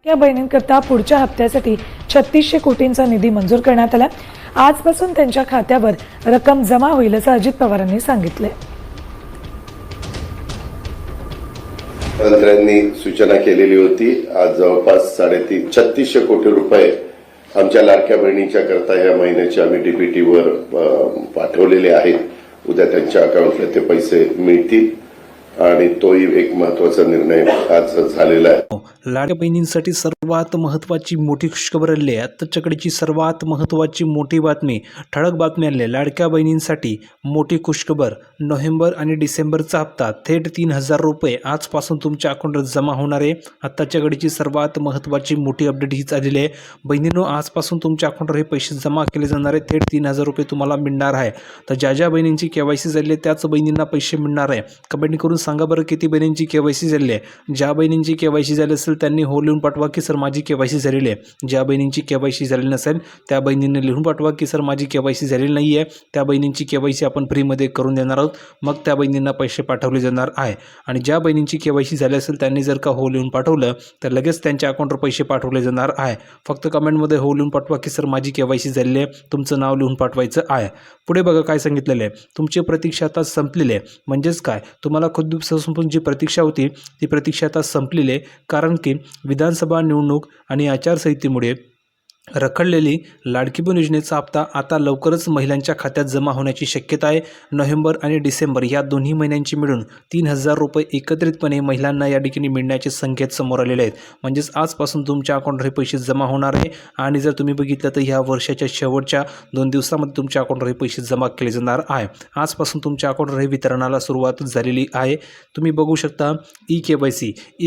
या बहिणींकरता पुढच्या हप्त्यासाठी 3600 कोटींचा निधी मंजूर करण्यात आला। आजपासून त्यांच्या खात्यावर रक्कम जमा होईल असं अजित पवारांनी सांगितले। मंत्र्यांनी सूचना केलेली होती। आज जवळपास 3600 कोटी रुपये आमच्या लाडक्या बहिणीच्या करता या महिन्याचे आम्ही डीबीटीवर पाठवलेले आहेत। उद्या त्यांच्या अकाउंटला ते पैसे मिळतील आणि तोही एक महत्त्वाचा निर्णय आज झालेला आहे। लाडक्या बहिणींसाठी सर्वात महत्त्वाची मोठी खुशखबर आली आहे। आत्ताच्या घडीची सर्वात महत्त्वाची मोठी बातमी, ठळक बातमी आली आहे। लाडक्या बहिणींसाठी मोठी खुशखबर, नोव्हेंबर आणि डिसेंबरचा हप्ता थेट 3000 रुपये आजपासून तुमच्या अकाउंटवर जमा होणार आहे। आत्ताच्या घडीची सर्वात महत्त्वाची मोठी अपडेट हीच आलेली आहे। बहिणींनो, आजपासून तुमच्या अकाउंटवर हे पैसे जमा केले जाणार आहे। थेट 3000 रुपये तुम्हाला मिळणार आहे। तर ज्या बहिणींची केवायसी झाली आहे त्याच बहिणींना पैसे मिळणार आहे। कमेंट करून सांगा बरं किती बहिणींची केवायसी झाली आहे। ज्या बहिणींची केवायसी झाली असेल त्यांनी हो लिहून पाठवा की सर माझी केवायसी झालेली आहे। ज्या बहिणींची केवायसी झालेली नसेल त्या बहिणींनी लिहून पाठवा की सर माझी केवायसी झालेली नाही आहे। त्या बहिणींची केवायसी आपण फ्रीमध्ये करून देणार आहोत, मग त्या बहिणींना पैसे पाठवले जाणार आहे। आणि ज्या बहिणींची केवायसी झाली असेल त्यांनी जर का हो लिहून पाठवलं तर लगेच त्यांच्या अकाउंटवर पैसे पाठवले जाणार आहे। फक्त कमेंटमध्ये हो लिहून पाठवा की सर माझी केवायसी झालेली आहे, तुमचं नाव लिहून पाठवायचं आहे। पुढे बघा काय सांगितलेलं आहे, तुमची प्रतीक्षा आता संपलेली आहे। म्हणजेच काय, तुम्हाला खूप दिवसापासून जी प्रतीक्षा होती ती प्रतीक्षा आता संपलेली आहे। कारण की विधानसभा निवडणूक आणि आचारसंहितेमुळे रखडलेली लाडकी बहीण योजनेचा हप्ता आता लवकरच महिलांच्या खात्यात जमा होण्याची शक्यता आहे। नोव्हेंबर आणि डिसेंबर या दोन्ही महिन्यांची मिळून 3000 रुपये एकत्रितपणे महिलांना या ठिकाणी मिळण्याचे संकेत समोर आलेले आहेत। म्हणजेच आजपासून तुमच्या अकाउंटवर हे पैसे जमा होणार आहे। आणि जर तुम्ही बघितलं तर ह्या वर्षाच्या शेवटच्या 2 दिवसामध्ये तुमच्या अकाउंटवर हे पैसे जमा केले जाणार आहे। आजपासून तुमच्या अकाउंटवर हे वितरणाला सुरुवात झालेली आहे। तुम्ही बघू शकता ई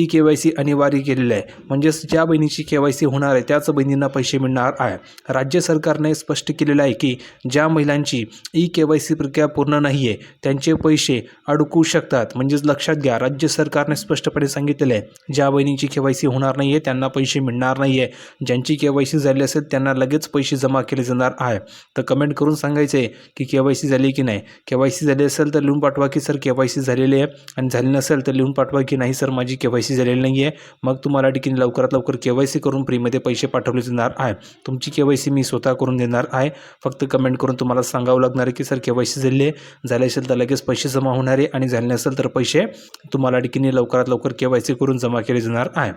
केवायसी अनिवार्य केलेलं आहे। म्हणजेच ज्या बहिणीची केवायसी होणार आहे त्याच बहिणींना पैसे मिळणार आहे। राज्य सरकारने स्पष्ट केलेलं आहे की ज्या महिलांची ई केवायसी प्रक्रिया पूर्ण नाही आहे त्यांचे पैसे अडकू शकतात। म्हणजेच लक्षात घ्या, राज्य सरकारने स्पष्टपणे सांगितलेलं आहे ज्या बहिणींची केवायसी होणार नाही आहे त्यांना पैसे मिळणार नाही आहे। ज्यांची केवायसी झाली असेल त्यांना लगेच पैसे जमा केले जाणार आहे। तर कमेंट करून सांगायचं आहे की केवायसी झाली की नाही। केवायसी झाली असेल तर लिहून पाठवा की सर केवायसी झालेली आहे, आणि झाली नसेल तर लिहून पाठवा की नाही सर माझी केवायसी झालेली नाही आहे। मग तुम्हाला ठिकाणी लवकरात लवकर केवायसी करून फ्रीमध्ये पैसे पाठवले जाणार आहे। तुमची केवायसी मी स्वतः करून देणार आहे। फक्त कमेंट करून तुम्हाला सांगावं लागणार आहे की सर केवायसी झाली आहे, झाले असेल तर लगेच पैसे जमा होणार आहे, आणि झाले नसेल तर पैसे तुम्हाला ठिकाणी लवकरात लवकर केवायसी करून जमा केले जाणार आहे।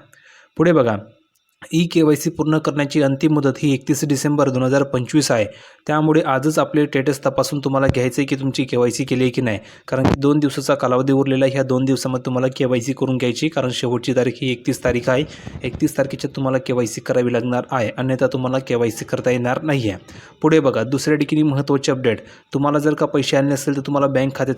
पुढे बघा, ई केवायसी पूर्ण करण्याची अंतिम मुदत ही 31 डिसेंबर 2025 आहे। त्यामुळे आजच आपले स्टेटस तपासून तुम्हाला घ्यायचं आहे की तुमची केवायसी केली आहे की नाही। कारण की 2 दिवसाचा कालावधी उरलेला आहे। ह्या 2 दिवसामध्ये तुम्हाला केवायसी करून घ्यायची, कारण शेवटची तारीख ही 31 तारीख आहे। 31 तारखेच्या तुम्हाला केवायसी करावी लागणार आहे, अन्यथा तुम्हाला केवायसी करता येणार नाही आहे। पुढे बघा, दुसऱ्या ठिकाणी महत्त्वाची अपडेट, तुम्हाला जर का पैसे आले नसेल तर तुम्हाला बँक खाते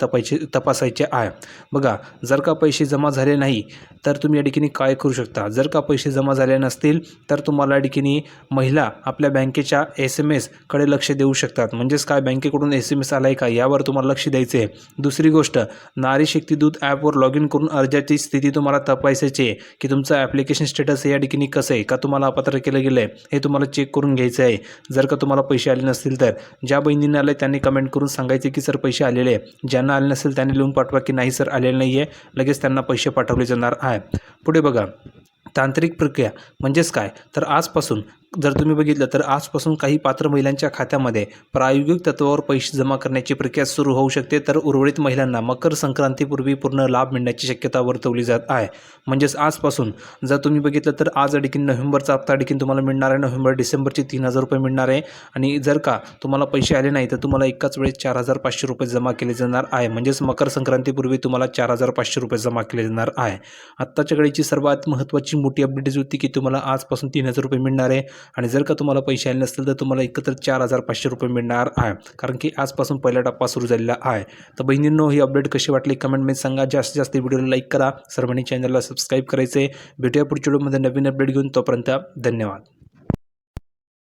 तपासायचे आहे। बघा, जर का पैसे जमा झाले नाही तर तुम्ही या ठिकाणी काय करू शकता। जर का पैसे जमा झाले नसतील तर तुम्हाला ठिकाणी महिला आपल्या बँकेच्या SMS कडे लक्ष देऊ शकतात। म्हणजेच काय, बँकेकडून SMS आलाय का यावर तुम्हाला लक्ष द्यायचे आहे। दुसरी गोष्ट, नारी शक्ती दूत ॲपवर लॉग इन करून अर्जाची स्थिती तुम्हाला तपासायची आहे की तुमचं ॲप्लिकेशन स्टेटस या ठिकाणी कसं आहे, का तुम्हाला अपात्र केलं गेलं आहे हे तुम्हाला चेक करून घ्यायचं आहे। जर का तुम्हाला पैसे आले नसतील तर ज्या बहिणींना आले त्यांनी कमेंट करून सांगायचे की सर पैसे आलेले आहे। ज्यांना आले नसेल त्यांनी लिहून पाठवा की नाही सर आलेले नाही आहे, लगेच त्यांना पैसे पाठवले जाणार आहे। पुढे बघा, तांत्रिक प्रक्रिया म्हणजेच काय, तर आजपासून जर तुम्ही बघितलं तर आजपासून काही पात्र महिलांच्या खात्यामध्ये प्रायोगिक तत्त्वावर पैसे जमा करण्याची प्रक्रिया सुरू होऊ शकते। तर उर्वरित महिलांना मकर संक्रांतीपूर्वी पूर्ण लाभ मिळण्याची शक्यता वर्तवली जात आहे। म्हणजेच आजपासून जर तुम्ही बघितलं तर आज देखील नोव्हेंबरचा हप्ता देखील तुम्हाला मिळणार आहे। नोव्हेंबर डिसेंबरचे 3000 रुपये मिळणार आहे। आणि जर का तुम्हाला पैसे आले नाही तर तुम्हाला एकाच वेळेस 4500 रुपये जमा केले जाणार आहे। म्हणजेच मकर संक्रांतीपूर्वी तुम्हाला 4500 रुपये जमा केले जाणार आहे। आत्ताच्या घडीची सर्वात महत्त्वाची मोठी अपडेट होती की तुम्हाला आजपासून 3000 रुपये मिळणार आहे, आणि जर का तुम्हाला पैसे आले नसतील तर तुम्हाला एकत्र 4500 रुपये मिळणार आहे। कारण की आजपासून पहिला टप्पा सुरू झालेला आहे। तर बहिणींनो, ही अपडेट कशी वाटली कमेंटमध्ये सांगा। जास्तीत जास्त व्हिडिओला लाईक करा, सर्वांनी चॅनलला सबस्क्राईब करायचे। भेटूया पुढच्या व्हिडिओमध्ये नवीन अपडेट घेऊन, तोपर्यंत धन्यवाद।